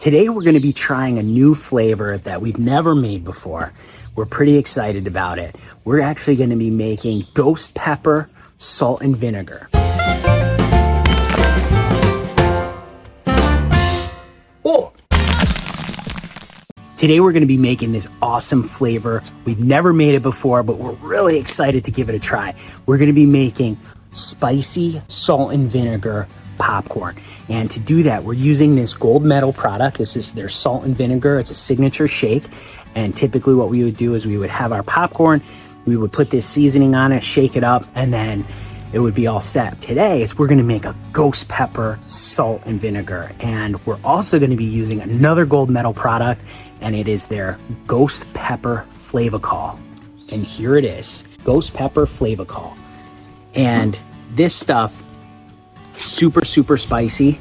Today we're going to be trying a new flavor that we've never made before. We're pretty excited about it. We're actually going to be making ghost pepper, salt, and vinegar. Oh! Today we're going to be making this awesome flavor. We've never made it before, but we're really excited to give it a try. We're going to be making spicy salt and vinegar popcorn. And to do that, we're using this gold medal product. This is their salt and vinegar. It's a signature shake. And typically what we would do is we would have our popcorn, we would put this seasoning on it, shake it up, and then it would be all set. Today we're gonna make a ghost pepper, salt, and vinegar. And we're also gonna be using another gold medal product, and it is their ghost pepper Flavacol. And here it is, ghost pepper Flavacol. And this stuff, super spicy.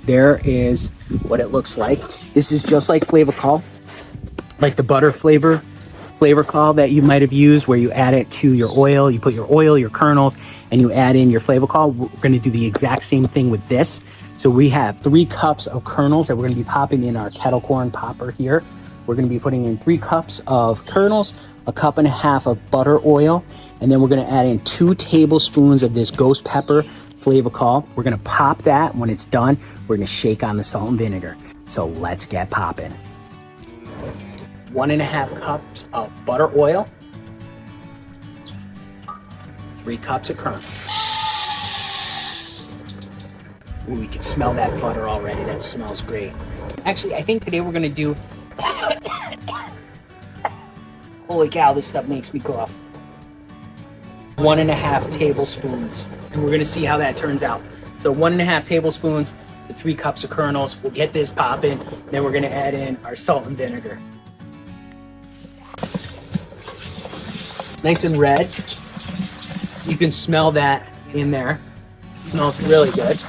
There is what it looks like. This is just like Flavacol, like the butter Flavacol that you might have used, where you add it to your oil. You put your oil, your kernels, and you add in your Flavacol. We're going to do the exact same thing with this. So we have 3 cups of kernels that we're going to be popping in our kettle corn popper here. We're going to be putting in 3 cups of kernels, a cup and a half of butter oil, and then we're going to add in 2 tablespoons of this ghost pepper Flavacol. We're going to pop that. When it's done, we're going to shake on the salt and vinegar. So let's get popping. 1.5 cups of butter oil, 3 cups of kernels. Ooh, we can smell that butter already. That smells great. Actually, I think today we're going to do... Holy cow, this stuff makes me cough. 1.5 tablespoons, and we're going to see how that turns out. So 1.5 tablespoons to 3 cups of kernels. We'll get this popping. Then we're going to add in our salt and vinegar. Nice and red. You can smell that in there. It smells really good.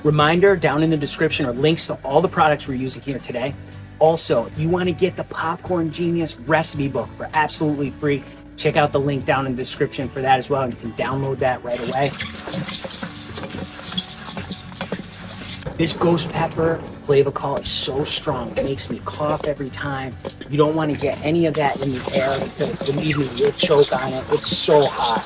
Reminder, down in the description are links to all the products we're using here today. Also, if you want to get the Popcorn Genius recipe book for absolutely free, check out the link down in the description for that as well. You can download that right away. This ghost pepper Flavacol is so strong, it makes me cough every time. You don't want to get any of that in the air because, believe me, you'll choke on it. It's so hot.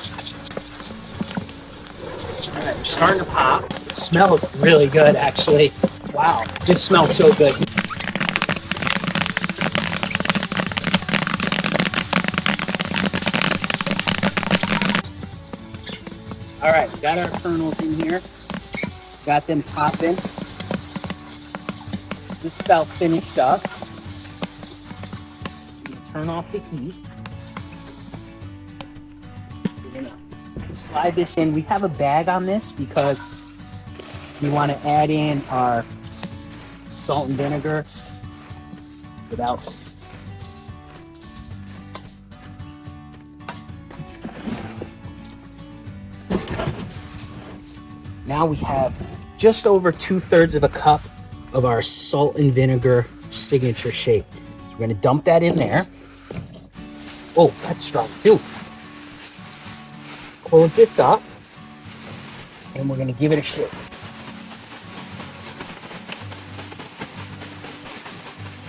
All right, we're starting to pop. It smells really good, actually. Wow, this smells so good. All right, got our kernels in here. Got them popping. Just about finished up. Turn off the heat. We're gonna slide this in. We have a bag on this because we want to add in our salt and vinegar without... Now we have just over 2/3 of a cup of our salt and vinegar signature shake. So we're gonna dump that in there. Oh, that's strong too. Close this up, and we're gonna give it a shake.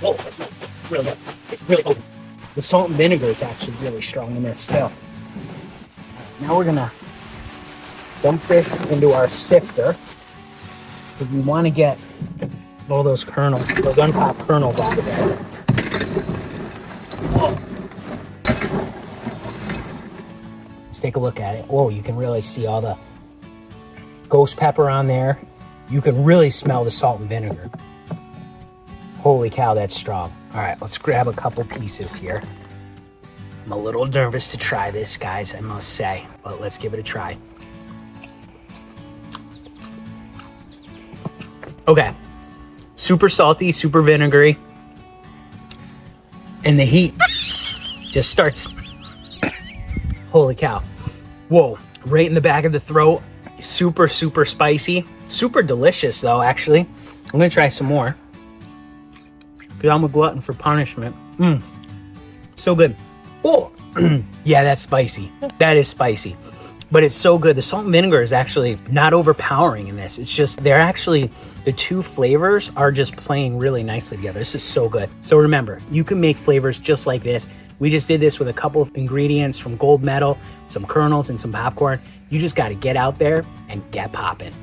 Oh, that smells really good. It's really open. The salt and vinegar is actually really strong in this still. Now we're gonna dump this into our sifter because we want to get all those kernels, those unpopped kernels out of there. Whoa. Let's take a look at it. Whoa, you can really see all the ghost pepper on there. You can really smell the salt and vinegar. Holy cow, that's strong. All right, let's grab a couple pieces here. I'm a little nervous to try this, guys, I must say, but let's give it a try. Okay, super salty, super vinegary, and the heat just starts, holy cow. Whoa, right in the back of the throat, super spicy, super delicious though, actually. I'm gonna try some more, because I'm a glutton for punishment. So good. Oh, yeah, that's spicy. That is spicy. but it's so good. The salt and vinegar is actually not overpowering in this. It's just, the two flavors are just playing really nicely together. This is so good. So remember, you can make flavors just like this. We just did this with a couple of ingredients from Gold Medal, some kernels and some popcorn. You just got to get out there and get popping.